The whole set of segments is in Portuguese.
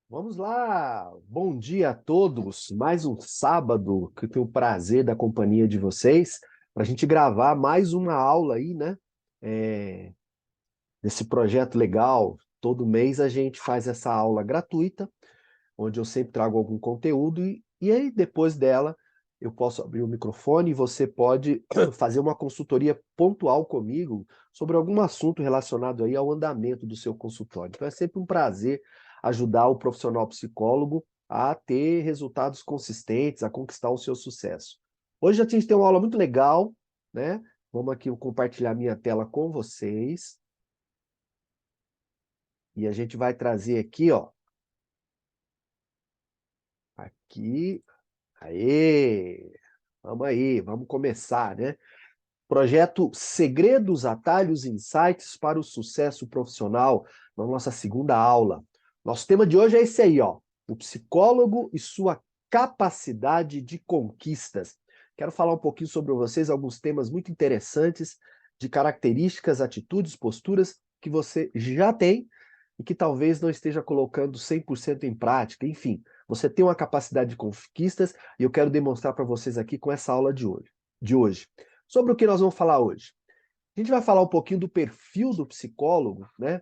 Vamos lá! Bom dia a todos! Mais um sábado que eu tenho o prazer da companhia de vocês para a gente gravar mais uma aula aí, né? É, Desse projeto legal. Todo mês a gente faz essa aula gratuita, onde eu sempre trago algum conteúdo e aí depois dela eu posso abrir o microfone e você pode fazer uma consultoria pontual comigo sobre algum assunto relacionado aí ao andamento do seu consultório. Então é sempre um prazer ajudar o profissional psicólogo a ter resultados consistentes, a conquistar o seu sucesso. Hoje a gente tem uma aula muito legal, né? Vamos aqui compartilhar minha tela com vocês e a gente vai trazer aqui, ó, aqui. Aê! Vamos aí, vamos começar, né? Projeto Segredos, Atalhos e Insights para o Sucesso Profissional, na nossa segunda aula. Nosso tema de hoje é esse aí, ó, o psicólogo e sua capacidade de conquistas. Quero falar um pouquinho sobre vocês, alguns temas muito interessantes, de características, atitudes, posturas que você já tem e que talvez não esteja colocando 100% em prática. Enfim, você tem uma capacidade de conquistas e eu quero demonstrar para vocês aqui com essa aula de hoje. Sobre o que nós vamos falar hoje? A gente vai falar um pouquinho do perfil do psicólogo, né?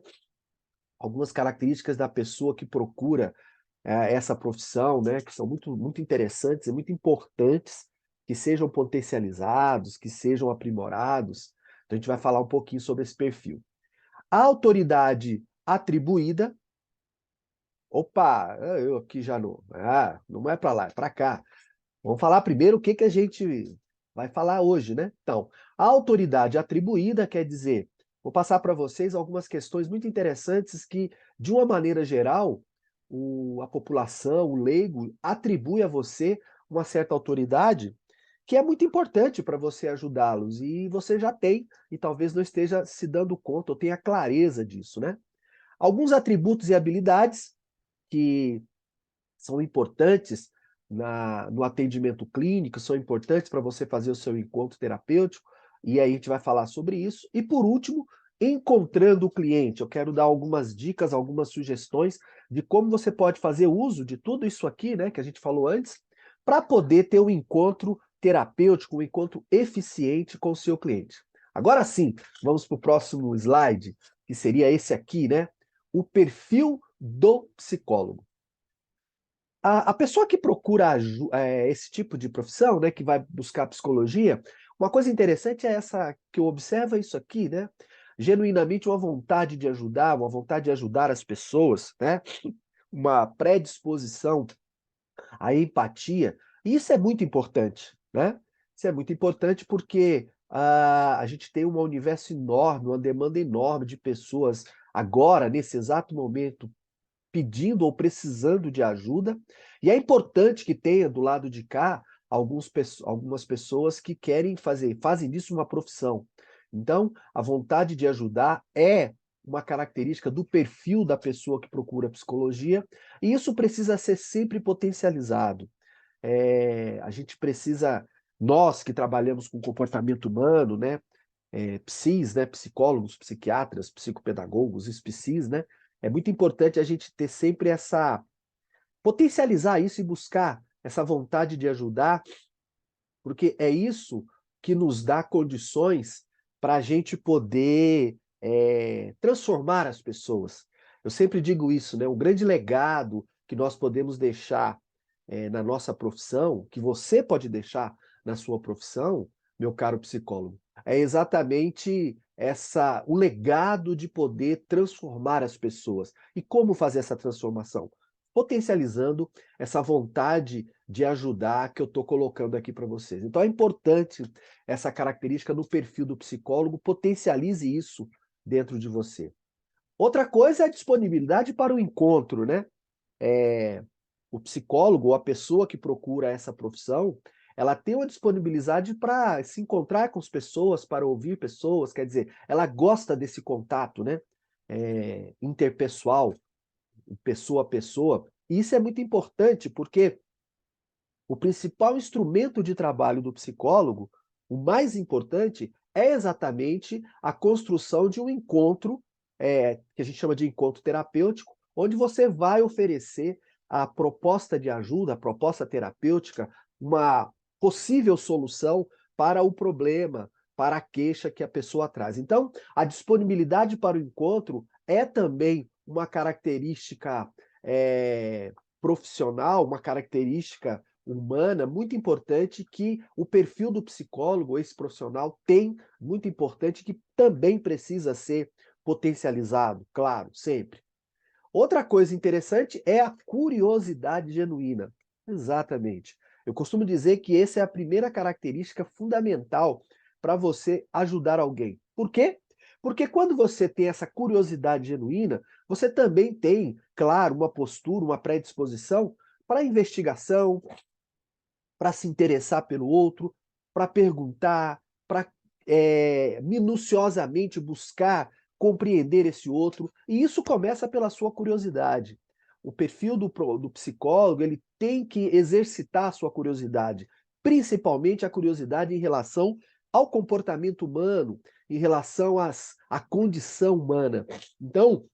Algumas características da pessoa que procura essa profissão, né? Que são muito, muito interessantes e muito importantes, que sejam potencializados, que sejam aprimorados. Então a gente vai falar um pouquinho sobre esse perfil. A autoridade atribuída. Opa, eu aqui já não. Não é para lá, é para cá. Vamos falar primeiro o que que a gente vai falar hoje, né? Então, a autoridade atribuída quer dizer, vou passar para vocês algumas questões muito interessantes que, de uma maneira geral, a população, o leigo, atribui a você uma certa autoridade que é muito importante para você ajudá-los e você já tem e talvez não esteja se dando conta ou tenha clareza disso, né? Alguns atributos e habilidades que são importantes no atendimento clínico, são importantes para você fazer o seu encontro terapêutico, e aí a gente vai falar sobre isso. E por último, encontrando o cliente. Eu quero dar algumas dicas, algumas sugestões de como você pode fazer uso de tudo isso aqui, né, que a gente falou antes, para poder ter um encontro terapêutico, um encontro eficiente com o seu cliente. Agora sim, vamos para o próximo slide, que seria esse aqui, né? O perfil do psicólogo. A pessoa que procura esse tipo de profissão, né, que vai buscar psicologia, uma coisa interessante é essa, que eu observo é isso aqui, né? Genuinamente uma vontade de ajudar, uma vontade de ajudar as pessoas, né? Uma predisposição à empatia. E isso é muito importante, né? Isso é muito importante porque a gente tem um universo enorme, uma demanda enorme de pessoas agora, nesse exato momento, pedindo ou precisando de ajuda, e é importante que tenha do lado de cá algumas pessoas que fazem disso uma profissão. Então, a vontade de ajudar é uma característica do perfil da pessoa que procura psicologia, e isso precisa ser sempre potencializado. A gente precisa, nós que trabalhamos com comportamento humano, né, psis, né, psicólogos, psiquiatras, psicopedagogos, psis, né, é muito importante a gente ter sempre potencializar isso e buscar essa vontade de ajudar, porque é isso que nos dá condições para a gente poder transformar as pessoas. Eu sempre digo isso, né? O grande legado que nós podemos deixar na nossa profissão, que você pode deixar na sua profissão, meu caro psicólogo, é exatamente o legado de poder transformar as pessoas. E como fazer essa transformação? Potencializando essa vontade de ajudar que eu estou colocando aqui para vocês. Então é importante essa característica do perfil do psicólogo, potencialize isso dentro de você. Outra coisa é a disponibilidade para o encontro, né? É, o psicólogo ou a pessoa que procura essa profissão, ela tem uma disponibilidade para se encontrar com as pessoas, para ouvir pessoas, quer dizer, ela gosta desse contato, né? Interpessoal, pessoa a pessoa. E isso é muito importante porque o principal instrumento de trabalho do psicólogo, o mais importante, é exatamente a construção de um encontro, que a gente chama de encontro terapêutico, onde você vai oferecer a proposta de ajuda, a proposta terapêutica, uma possível solução para o problema, para a queixa que a pessoa traz. Então, a disponibilidade para o encontro é também uma característica profissional, uma característica humana muito importante que o perfil do psicólogo, esse profissional, tem, muito importante, que também precisa ser potencializado, claro, sempre. Outra coisa interessante é a curiosidade genuína. Exatamente. Eu costumo dizer que essa é a primeira característica fundamental para você ajudar alguém. Por quê? Porque quando você tem essa curiosidade genuína, você também tem, claro, uma postura, uma predisposição para investigação, para se interessar pelo outro, para perguntar, para minuciosamente buscar compreender esse outro, e isso começa pela sua curiosidade. O perfil do psicólogo, ele tem que exercitar a sua curiosidade, principalmente a curiosidade em relação ao comportamento humano, em relação à condição humana. Então,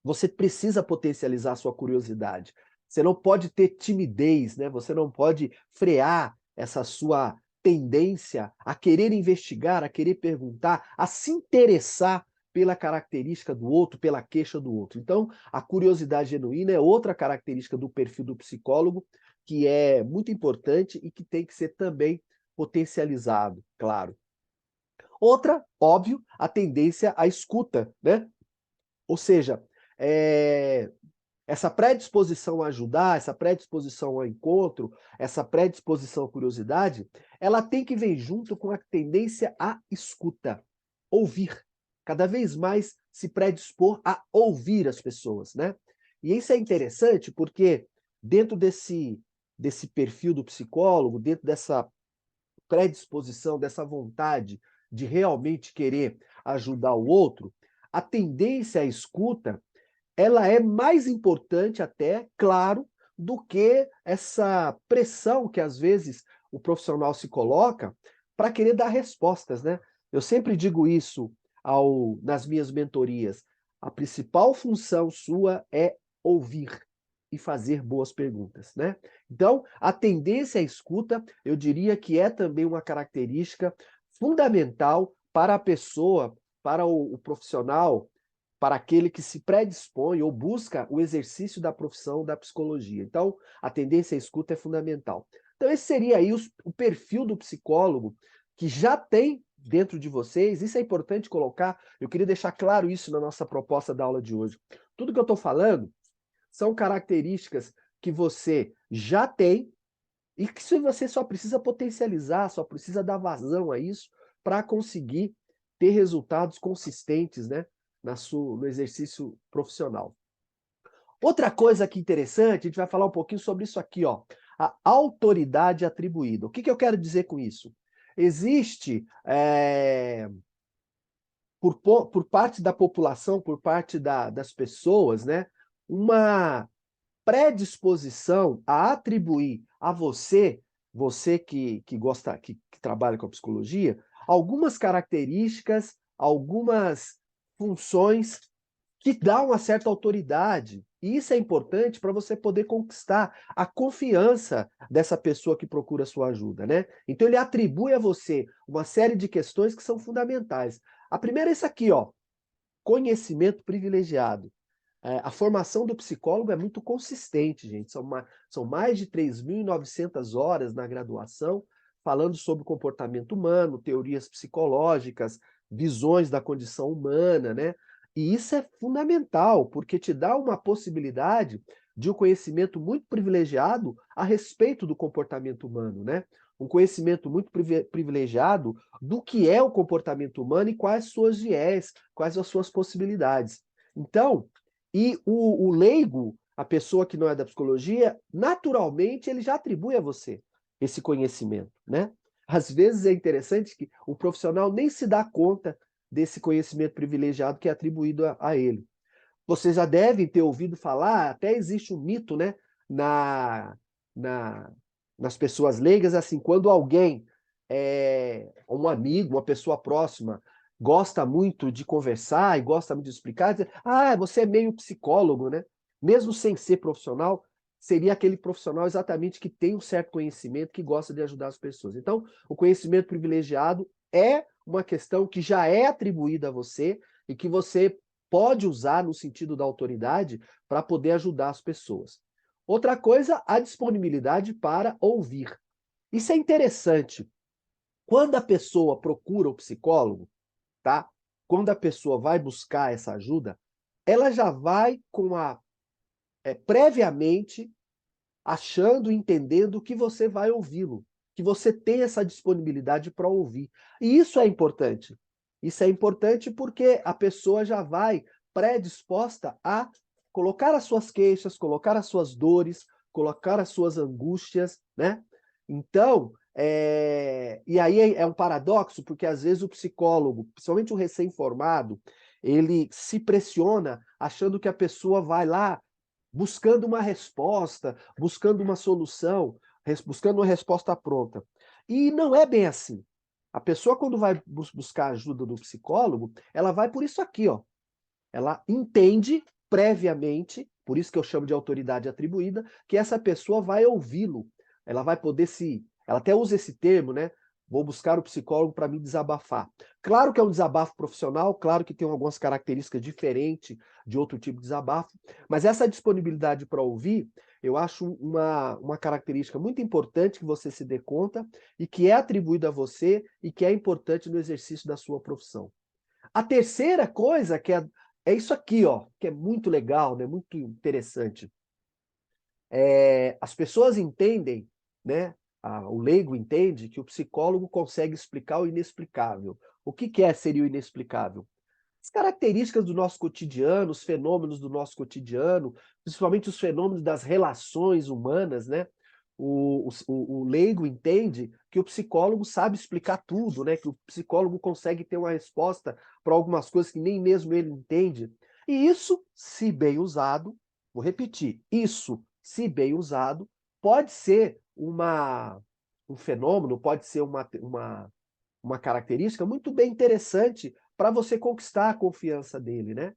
você precisa potencializar a sua curiosidade. Você não pode ter timidez, né? Você não pode frear essa sua tendência a querer investigar, a querer perguntar, a se interessar pela característica do outro, pela queixa do outro. Então, a curiosidade genuína é outra característica do perfil do psicólogo que é muito importante e que tem que ser também potencializado, claro. Outra, óbvio, a tendência à escuta, né? Ou seja, eh, essa predisposição a ajudar, essa predisposição ao encontro, essa predisposição à curiosidade, ela tem que vir junto com a tendência à escuta, ouvir. Cada vez mais se predispor a ouvir as pessoas, né? E isso é interessante porque dentro desse perfil do psicólogo, dentro dessa predisposição, dessa vontade de realmente querer ajudar o outro, a tendência à escuta ela é mais importante até, claro, do que essa pressão que às vezes o profissional se coloca para querer dar respostas, né. Eu sempre digo isso nas minhas mentorias, a principal função sua é ouvir e fazer boas perguntas, né. Então, a tendência à escuta, eu diria que é também uma característica fundamental para a pessoa, para o profissional, para aquele que se predispõe ou busca o exercício da profissão da psicologia. Então, a tendência à escuta é fundamental. Então, esse seria aí o perfil do psicólogo que já tem dentro de vocês. Isso é importante colocar. Eu queria deixar claro isso na nossa proposta da aula de hoje. Tudo que eu estou falando são características que você já tem e que você só precisa potencializar, só precisa dar vazão a isso para conseguir ter resultados consistentes, né, no exercício profissional. Outra coisa que interessante, a gente vai falar um pouquinho sobre isso aqui, ó, a autoridade atribuída. O que eu quero dizer com isso? Existe, por parte da população, por parte das pessoas, né, uma predisposição a atribuir a você que gosta, que trabalha com a psicologia, algumas características, algumas funções que dão uma certa autoridade. E isso é importante para você poder conquistar a confiança dessa pessoa que procura a sua ajuda, né. Então ele atribui a você uma série de questões que são fundamentais. A primeira é isso aqui, ó, conhecimento privilegiado. A formação do psicólogo é muito consistente, gente. São mais de 3.900 horas na graduação, falando sobre o comportamento humano, teorias psicológicas, visões da condição humana, né? E isso é fundamental, porque te dá uma possibilidade de um conhecimento muito privilegiado a respeito do comportamento humano, né? Um conhecimento muito privilegiado do que é o comportamento humano e quais suas viés, quais as suas possibilidades. Então, o leigo, a pessoa que não é da psicologia, naturalmente ele já atribui a você esse conhecimento, né. Às vezes é interessante que o profissional nem se dá conta desse conhecimento privilegiado que é atribuído a ele. Vocês já devem ter ouvido falar, até existe um mito, né, na na nas pessoas leigas, assim, quando alguém, um amigo, uma pessoa próxima, gosta muito de conversar e gosta muito de explicar, diz: "Ah, você é meio psicólogo, né?". mesmo sem ser profissional, seria aquele profissional exatamente que tem um certo conhecimento, que gosta de ajudar as pessoas. Então, o conhecimento privilegiado é uma questão que já é atribuída a você e que você pode usar no sentido da autoridade para poder ajudar as pessoas. Outra coisa, a disponibilidade para ouvir. Isso é interessante. Quando a pessoa procura o psicólogo, tá? Quando a pessoa vai buscar essa ajuda, ela já vai com previamente achando, entendendo que você vai ouvi-lo, que você tem essa disponibilidade para ouvir. E isso é importante. Isso é importante porque a pessoa já vai predisposta a colocar as suas queixas, colocar as suas dores, colocar as suas angústias, né? Então, e aí é um paradoxo, porque às vezes o psicólogo, principalmente o recém-formado, ele se pressiona achando que a pessoa vai lá buscando uma resposta, buscando uma solução, buscando uma resposta pronta. E não é bem assim. A pessoa, quando vai buscar ajuda do psicólogo, ela vai por isso aqui, ó. Ela entende previamente, por isso que eu chamo de autoridade atribuída, que essa pessoa vai ouvi-lo. Ela vai poder se. Ela até usa esse termo, né? Vou buscar o psicólogo para me desabafar. Claro que é um desabafo profissional, claro que tem algumas características diferentes de outro tipo de desabafo, mas essa disponibilidade para ouvir, eu acho uma característica muito importante que você se dê conta e que é atribuída a você e que é importante no exercício da sua profissão. A terceira coisa é isso aqui, ó, que é muito legal, né, muito interessante. As pessoas entendem, né, o leigo entende que o psicólogo consegue explicar o inexplicável. O que seria o inexplicável? As características do nosso cotidiano, os fenômenos do nosso cotidiano, principalmente os fenômenos das relações humanas, né? O leigo entende que o psicólogo sabe explicar tudo, né? Que o psicólogo consegue ter uma resposta para algumas coisas que nem mesmo ele entende. E isso, se bem usado, vou repetir, isso, se bem usado, pode ser um fenômeno, pode ser uma característica muito bem interessante para você conquistar a confiança dele, né?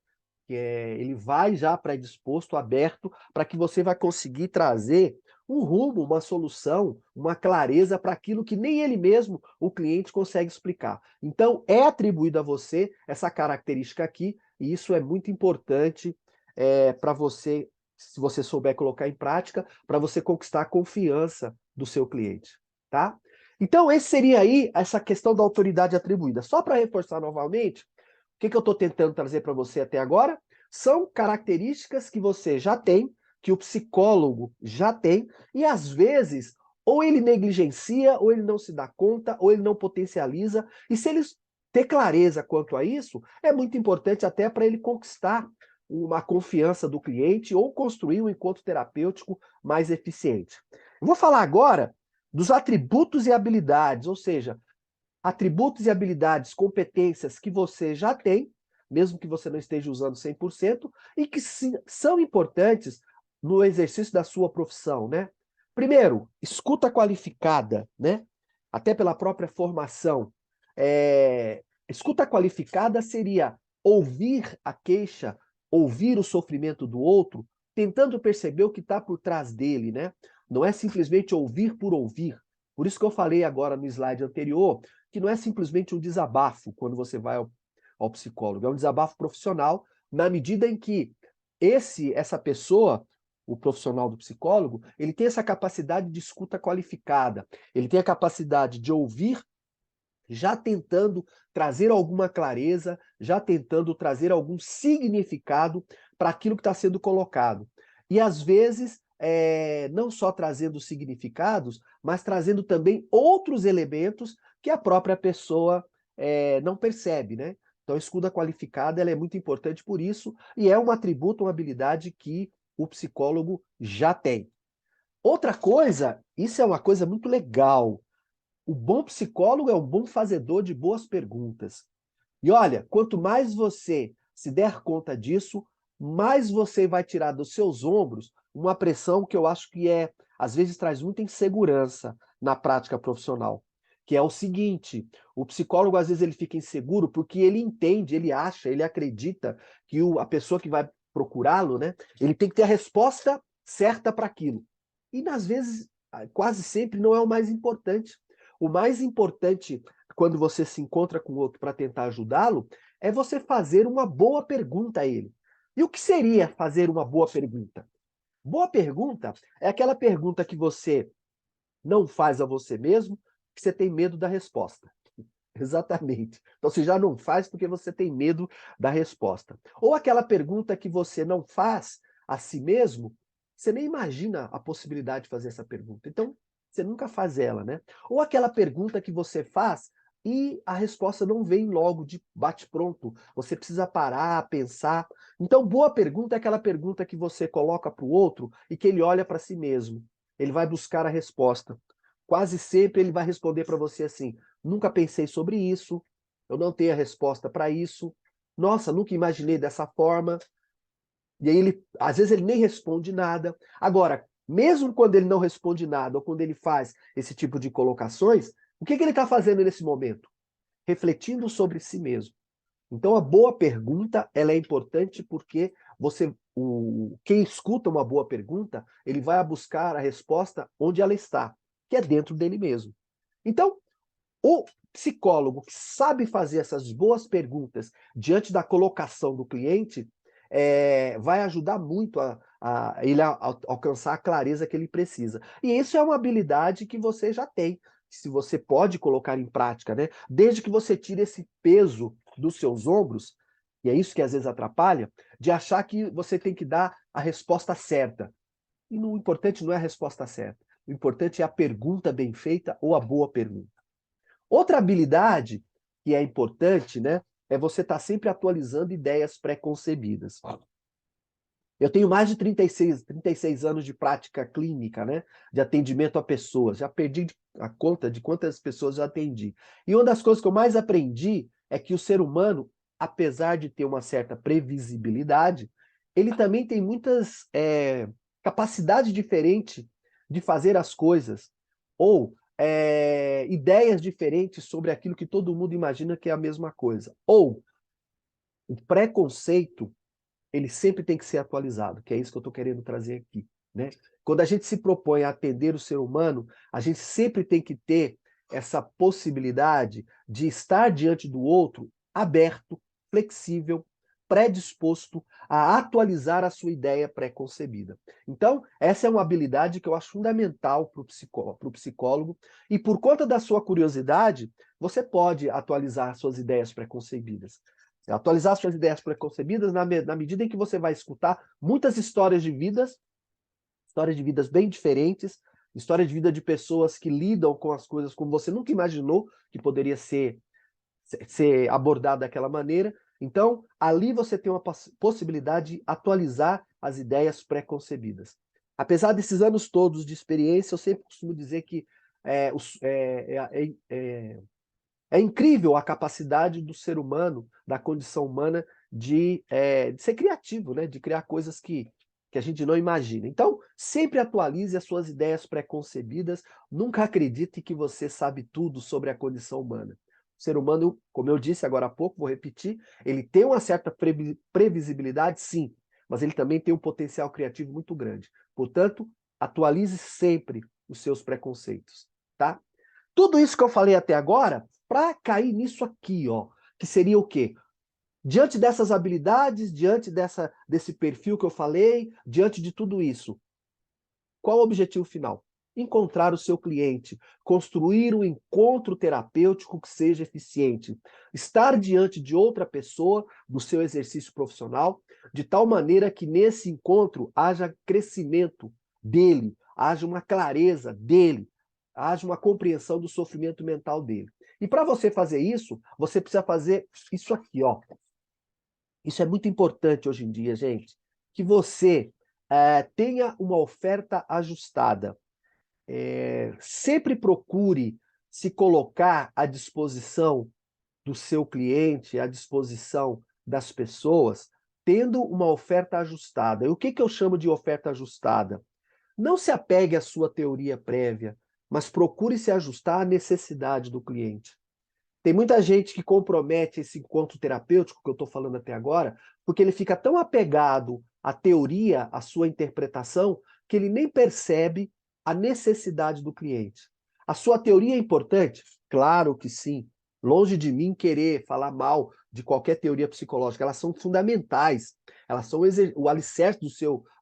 Ele vai já predisposto, aberto, para que você vai conseguir trazer um rumo, uma solução, uma clareza para aquilo que nem ele mesmo, o cliente, consegue explicar. Então, é atribuído a você essa característica aqui, e isso é muito importante para você, se você souber colocar em prática, para você conquistar a confiança do seu cliente, tá? Então, esse seria aí essa questão da autoridade atribuída. Só para reforçar novamente, o que eu estou tentando trazer para você até agora? São características que você já tem, que o psicólogo já tem, e às vezes, ou ele negligencia, ou ele não se dá conta, ou ele não potencializa, e se ele ter clareza quanto a isso, é muito importante até para ele conquistar uma confiança do cliente ou construir um encontro terapêutico mais eficiente. Eu vou falar agora dos atributos e habilidades, ou seja, atributos e habilidades, competências que você já tem, mesmo que você não esteja usando 100%, e que sim, são importantes no exercício da sua profissão, né? Primeiro, escuta qualificada, né? Até pela própria formação. Escuta qualificada seria ouvir a queixa, ouvir o sofrimento do outro, tentando perceber o que está por trás dele, né? Não é simplesmente ouvir por ouvir. Por isso que eu falei agora no slide anterior, que não é simplesmente um desabafo quando você vai ao psicólogo, é um desabafo profissional, na medida em que essa pessoa, o profissional do psicólogo, ele tem essa capacidade de escuta qualificada, ele tem a capacidade de ouvir, já tentando trazer alguma clareza, já tentando trazer algum significado para aquilo que está sendo colocado. E às vezes, não só trazendo significados, mas trazendo também outros elementos que a própria pessoa não percebe, né? Então, a escuta qualificada ela é muito importante por isso, e é um atributo, uma habilidade que o psicólogo já tem. Outra coisa, isso é uma coisa muito legal. O bom psicólogo é um bom fazedor de boas perguntas. E olha, quanto mais você se der conta disso, mais você vai tirar dos seus ombros uma pressão que eu acho que às vezes traz muita insegurança na prática profissional. Que é o seguinte, o psicólogo às vezes ele fica inseguro porque ele entende, ele acha, ele acredita que a pessoa que vai procurá-lo, né, ele tem que ter a resposta certa para aquilo. E, às vezes, quase sempre, não é o mais importante. O mais importante, quando você se encontra com o outro para tentar ajudá-lo, é você fazer uma boa pergunta a ele. E o que seria fazer uma boa pergunta? Boa pergunta é aquela pergunta que você não faz a você mesmo, que você tem medo da resposta. Exatamente. Então você já não faz porque você tem medo da resposta. Ou aquela pergunta que você não faz a si mesmo, você nem imagina a possibilidade de fazer essa pergunta. Então, você nunca faz ela, né? Ou aquela pergunta que você faz e a resposta não vem logo de bate-pronto. Você precisa parar, pensar. Então, boa pergunta é aquela pergunta que você coloca para o outro e que ele olha para si mesmo. Ele vai buscar a resposta. Quase sempre ele vai responder para você assim: nunca pensei sobre isso, eu não tenho a resposta para isso, nossa, nunca imaginei dessa forma. E aí ele, às vezes ele nem responde nada. Agora, mesmo quando ele não responde nada, ou quando ele faz esse tipo de colocações, o que ele está fazendo nesse momento? Refletindo sobre si mesmo. Então, a boa pergunta, ela é importante porque quem escuta uma boa pergunta, ele vai buscar a resposta onde ela está, que é dentro dele mesmo. Então, o psicólogo que sabe fazer essas boas perguntas diante da colocação do cliente, vai ajudar muito a ele alcançar a clareza que ele precisa. E isso é uma habilidade que você já tem, se você pode colocar em prática, né? Desde que você tire esse peso dos seus ombros, e é isso que às vezes atrapalha, de achar que você tem que dar a resposta certa. E o importante não é a resposta certa. O importante é a pergunta bem feita ou a boa pergunta. Outra habilidade que é importante, né, é você estar sempre atualizando ideias pré-concebidas. Eu tenho mais de 36 anos de prática clínica, né, de atendimento a pessoas. Já perdi a conta de quantas pessoas já atendi. E uma das coisas que eu mais aprendi é que o ser humano, apesar de ter uma certa previsibilidade, ele também tem muitas capacidades diferentes de fazer as coisas. Ou ideias diferentes sobre aquilo que todo mundo imagina que é a mesma coisa. Ou o preconceito, ele sempre tem que ser atualizado, que é isso que eu estou querendo trazer aqui, né? Quando a gente se propõe a atender o ser humano, a gente sempre tem que ter essa possibilidade de estar diante do outro aberto, flexível, predisposto a atualizar a sua ideia pré-concebida. Então, essa é uma habilidade que eu acho fundamental para o psicólogo, e por conta da sua curiosidade, você pode atualizar suas ideias pré-concebidas. Atualizar suas ideias preconcebidas na medida em que você vai escutar muitas histórias de vidas bem diferentes, histórias de vida de pessoas que lidam com as coisas como você nunca imaginou que poderia ser abordado daquela maneira. Então, ali você tem uma possibilidade de atualizar as ideias pré-concebidas. Apesar desses anos todos de experiência, eu sempre costumo dizer que é incrível a capacidade do ser humano, da condição humana, de ser criativo, né? De criar coisas que a gente não imagina. Então, sempre atualize as suas ideias pré-concebidas, nunca acredite que você sabe tudo sobre a condição humana. O ser humano, como eu disse agora há pouco, vou repetir, ele tem uma certa previsibilidade, sim, mas ele também tem um potencial criativo muito grande. Portanto, atualize sempre os seus preconceitos, tá? Tudo isso que eu falei até agora, para cair nisso aqui, ó, que seria o quê? Diante dessas habilidades, diante desse perfil que eu falei, diante de tudo isso, qual o objetivo final? Encontrar o seu cliente, construir um encontro terapêutico que seja eficiente, estar diante de outra pessoa no seu exercício profissional, de tal maneira que nesse encontro haja crescimento dele, haja uma clareza dele, haja uma compreensão do sofrimento mental dele. E para você fazer isso, você precisa fazer isso aqui, ó. Isso é muito importante hoje em dia, gente, que você tenha uma oferta ajustada. Sempre procure se colocar à disposição do seu cliente, à disposição das pessoas, tendo uma oferta ajustada. E o que eu chamo de oferta ajustada? Não se apegue à sua teoria prévia, mas procure se ajustar à necessidade do cliente. Tem muita gente que compromete esse encontro terapêutico que eu estou falando até agora, porque ele fica tão apegado à teoria, à sua interpretação, que ele nem percebe a necessidade do cliente. A sua teoria é importante? Claro que sim. Longe de mim querer falar mal de qualquer teoria psicológica, elas são fundamentais, elas são o alicerce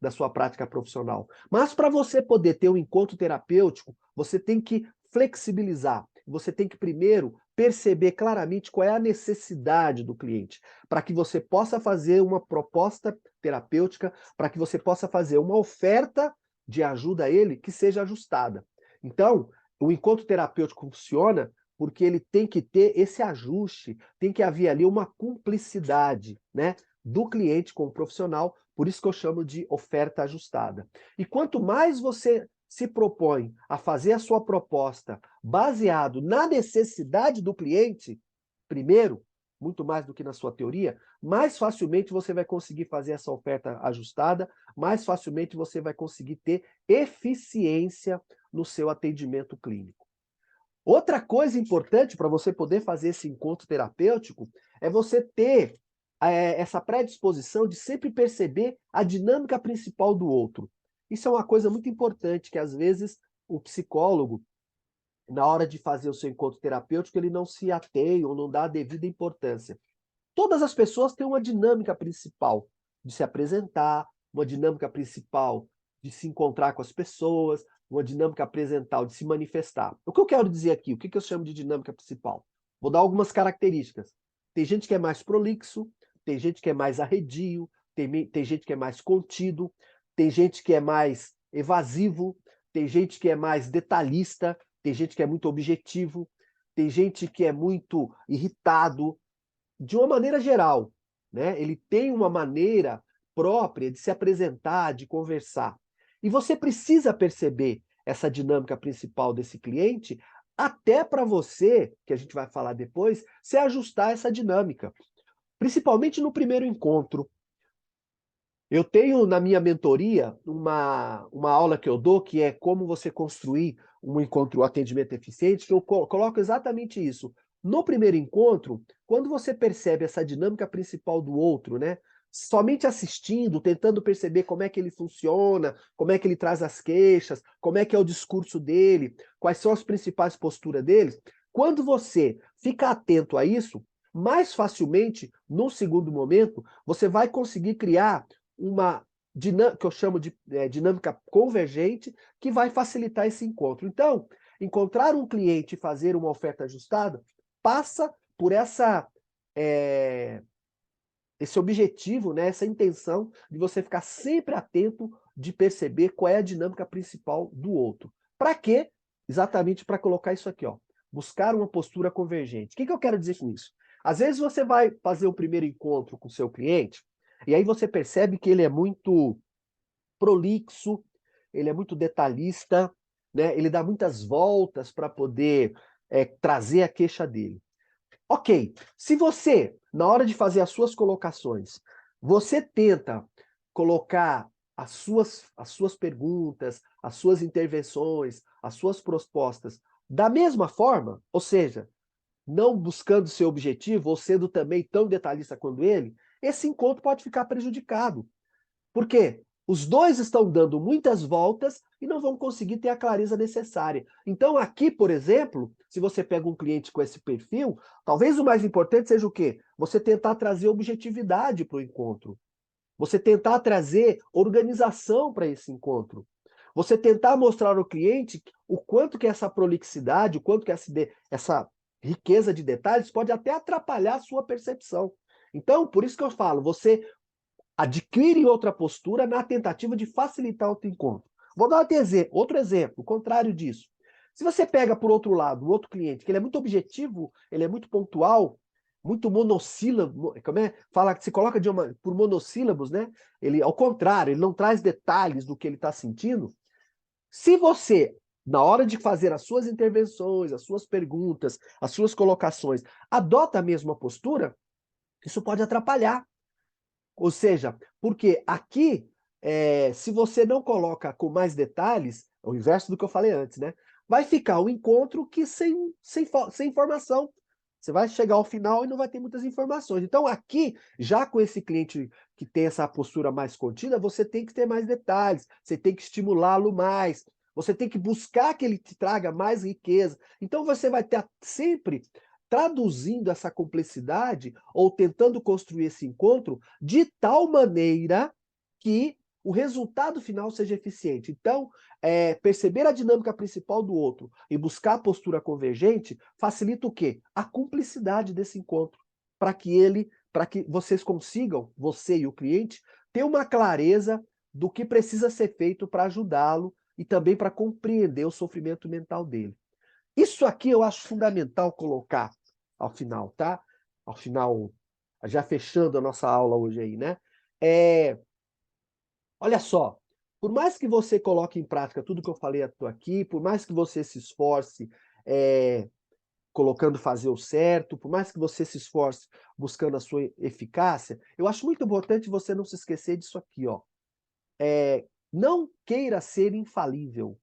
da sua prática profissional. Mas para você poder ter um encontro terapêutico, você tem que flexibilizar. Você tem que primeiro perceber claramente qual é a necessidade do cliente, para que você possa fazer uma proposta terapêutica, para que você possa fazer uma oferta de ajuda a ele que seja ajustada. Então, o encontro terapêutico funciona porque ele tem que ter esse ajuste, tem que haver ali uma cumplicidade, né, do cliente com o profissional, por isso que eu chamo de oferta ajustada. E quanto mais você se propõe a fazer a sua proposta baseado na necessidade do cliente, primeiro, muito mais do que na sua teoria, mais facilmente você vai conseguir fazer essa oferta ajustada, mais facilmente você vai conseguir ter eficiência no seu atendimento clínico. Outra coisa importante para você poder fazer esse encontro terapêutico é você ter essa predisposição de sempre perceber a dinâmica principal do outro. Isso é uma coisa muito importante, que às vezes o psicólogo, na hora de fazer o seu encontro terapêutico, ele não se atém ou não dá a devida importância. Todas as pessoas têm uma dinâmica principal de se apresentar, uma dinâmica principal de se encontrar com as pessoas, uma dinâmica principal de se manifestar. O que eu quero dizer aqui? O que eu chamo de dinâmica principal? Vou dar algumas características. Tem gente que é mais prolixo, tem gente que é mais arredio, tem gente que é mais contido, tem gente que é mais evasivo, tem gente que é mais detalhista, tem gente que é muito objetivo, tem gente que é muito irritado, de uma maneira geral, né? Ele tem uma maneira própria de se apresentar, de conversar. E você precisa perceber essa dinâmica principal desse cliente, até para você, que a gente vai falar depois, se ajustar a essa dinâmica. Principalmente no primeiro encontro. Eu tenho na minha mentoria uma aula que eu dou, que é como você construir um encontro, um atendimento eficiente, que eu coloco exatamente isso. No primeiro encontro, quando você percebe essa dinâmica principal do outro, né? Somente assistindo, tentando perceber como é que ele funciona, como é que ele traz as queixas, como é que é o discurso dele, quais são as principais posturas deles. Quando você fica atento a isso, mais facilmente, no segundo momento, você vai conseguir criar uma dinâmica, que eu chamo de dinâmica convergente, que vai facilitar esse encontro. Então, encontrar um cliente e fazer uma oferta ajustada passa por esse objetivo, né, essa intenção de você ficar sempre atento de perceber qual é a dinâmica principal do outro. Para quê? Exatamente para colocar isso aqui, ó, buscar uma postura convergente. O que eu quero dizer com isso? Às vezes você vai fazer o primeiro encontro com o seu cliente, e aí você percebe que ele é muito prolixo, ele é muito detalhista, né? Ele dá muitas voltas para poder trazer a queixa dele. Ok, se você, na hora de fazer as suas colocações, você tenta colocar as suas perguntas, as suas intervenções, as suas propostas da mesma forma, ou seja, não buscando seu objetivo, ou sendo também tão detalhista quanto ele, esse encontro pode ficar prejudicado. Por quê? Os dois estão dando muitas voltas e não vão conseguir ter a clareza necessária. Então, aqui, por exemplo, se você pega um cliente com esse perfil, talvez o mais importante seja o quê? Você tentar trazer objetividade para o encontro. Você tentar trazer organização para esse encontro. Você tentar mostrar ao cliente o quanto que essa prolixidade, o quanto que essa riqueza de detalhes pode até atrapalhar a sua percepção. Então, por isso que eu falo, você adquire outra postura na tentativa de facilitar o encontro. Vou dar outro exemplo, o contrário disso. Se você pega, por outro lado, um outro cliente, que ele é muito objetivo, ele é muito pontual, muito monossílabo, como é? Fala, se coloca por monossílabos, né? Ele, ao contrário, ele não traz detalhes do que ele está sentindo. Se você, na hora de fazer as suas intervenções, as suas perguntas, as suas colocações, adota a mesma postura, isso pode atrapalhar. Ou seja, porque aqui, se você não coloca com mais detalhes, é o inverso do que eu falei antes, né? Vai ficar um encontro que sem informação, Você vai chegar ao final e não vai ter muitas informações. Então, aqui, já com esse cliente que tem essa postura mais contida, você tem que ter mais detalhes, você tem que estimulá-lo mais, você tem que buscar que ele te traga mais riqueza. Então, você vai estar sempre traduzindo essa complexidade ou tentando construir esse encontro de tal maneira que o resultado final seja eficiente. Então, perceber a dinâmica principal do outro e buscar a postura convergente facilita o quê? A cumplicidade desse encontro, para que vocês consigam, você e o cliente, ter uma clareza do que precisa ser feito para ajudá-lo e também para compreender o sofrimento mental dele. Isso aqui eu acho fundamental colocar ao final, tá? Ao final, já fechando a nossa aula hoje aí, né? Olha só, por mais que você coloque em prática tudo que eu falei aqui, por mais que você se esforce colocando fazer o certo, por mais que você se esforce buscando a sua eficácia, eu acho muito importante você não se esquecer disso aqui, ó. Não queira ser infalível.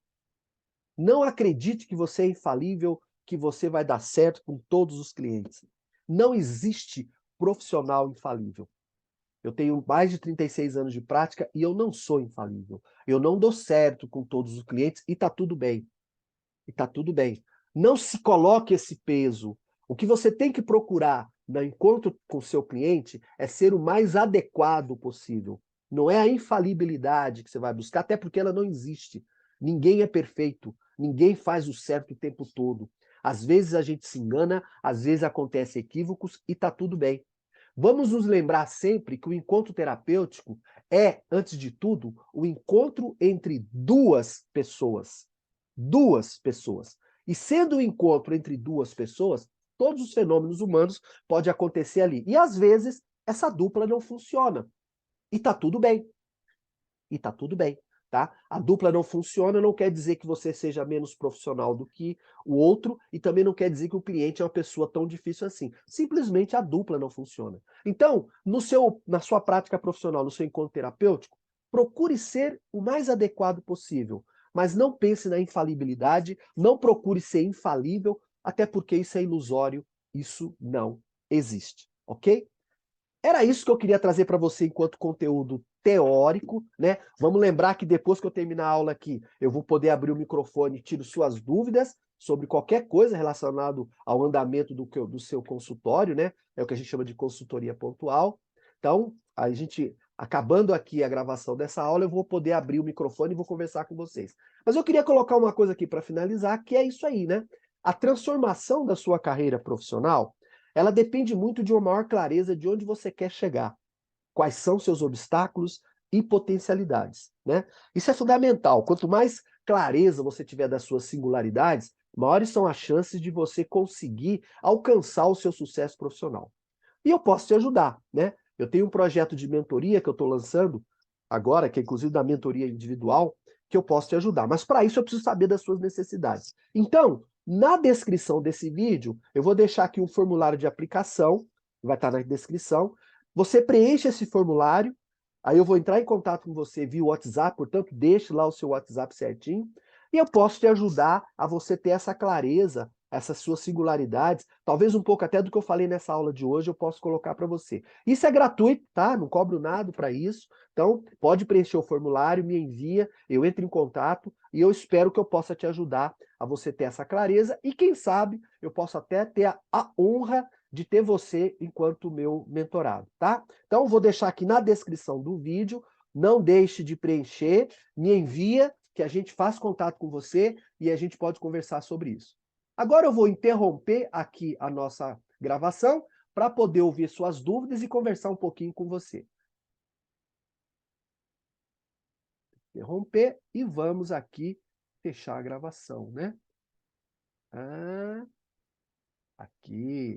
Não acredite que você é infalível, que você vai dar certo com todos os clientes. Não existe profissional infalível. Eu tenho mais de 36 anos de prática e eu não sou infalível. Eu não dou certo com todos os clientes e está tudo bem. E está tudo bem. Não se coloque esse peso. O que você tem que procurar no encontro com o seu cliente é ser o mais adequado possível. Não é a infalibilidade que você vai buscar, até porque ela não existe. Ninguém é perfeito. Ninguém faz o certo o tempo todo. Às vezes a gente se engana, às vezes acontecem equívocos e está tudo bem. Vamos nos lembrar sempre que o encontro terapêutico é, antes de tudo, o encontro entre duas pessoas. Duas pessoas. E sendo um encontro entre duas pessoas, todos os fenômenos humanos podem acontecer ali. E às vezes essa dupla não funciona. E tá tudo bem. E tá tudo bem, tá? A dupla não funciona não quer dizer que você seja menos profissional do que o outro e também não quer dizer que o cliente é uma pessoa tão difícil assim. Simplesmente a dupla não funciona. Então, na sua prática profissional, no seu encontro terapêutico, procure ser o mais adequado possível, mas não pense na infalibilidade, não procure ser infalível, até porque isso é ilusório, isso não existe, ok? Era isso que eu queria trazer para você enquanto conteúdo teórico, né? Vamos lembrar que depois que eu terminar a aula aqui, eu vou poder abrir o microfone e tiro suas dúvidas sobre qualquer coisa relacionado ao andamento do seu consultório, né? É o que a gente chama de consultoria pontual. Então, a gente, acabando aqui a gravação dessa aula, eu vou poder abrir o microfone e vou conversar com vocês. Mas eu queria colocar uma coisa aqui para finalizar, que é isso aí, né? A transformação da sua carreira profissional, ela depende muito de uma maior clareza de onde você quer chegar, quais são seus obstáculos e potencialidades, né? Isso é fundamental. Quanto mais clareza você tiver das suas singularidades, maiores são as chances de você conseguir alcançar o seu sucesso profissional. E eu posso te ajudar, né? Eu tenho um projeto de mentoria que eu estou lançando agora, que é inclusive da mentoria individual, que eu posso te ajudar. Mas para isso eu preciso saber das suas necessidades. Então, na descrição desse vídeo, eu vou deixar aqui um formulário de aplicação, vai estar na descrição. Você preenche esse formulário, aí eu vou entrar em contato com você via WhatsApp, portanto, deixe lá o seu WhatsApp certinho, e eu posso te ajudar a você ter essa clareza, essas suas singularidades, talvez um pouco até do que eu falei nessa aula de hoje, eu posso colocar para você. Isso é gratuito, tá? Não cobro nada para isso. Então, pode preencher o formulário, me envia, eu entro em contato e eu espero que eu possa te ajudar a você ter essa clareza e, quem sabe, eu posso até ter a honra de ter você enquanto meu mentorado, tá? Então, vou deixar aqui na descrição do vídeo, não deixe de preencher, me envia, que a gente faz contato com você e a gente pode conversar sobre isso. Agora eu vou interromper aqui a nossa gravação para poder ouvir suas dúvidas e conversar um pouquinho com você. Interromper e vamos aqui fechar a gravação, né? Aqui.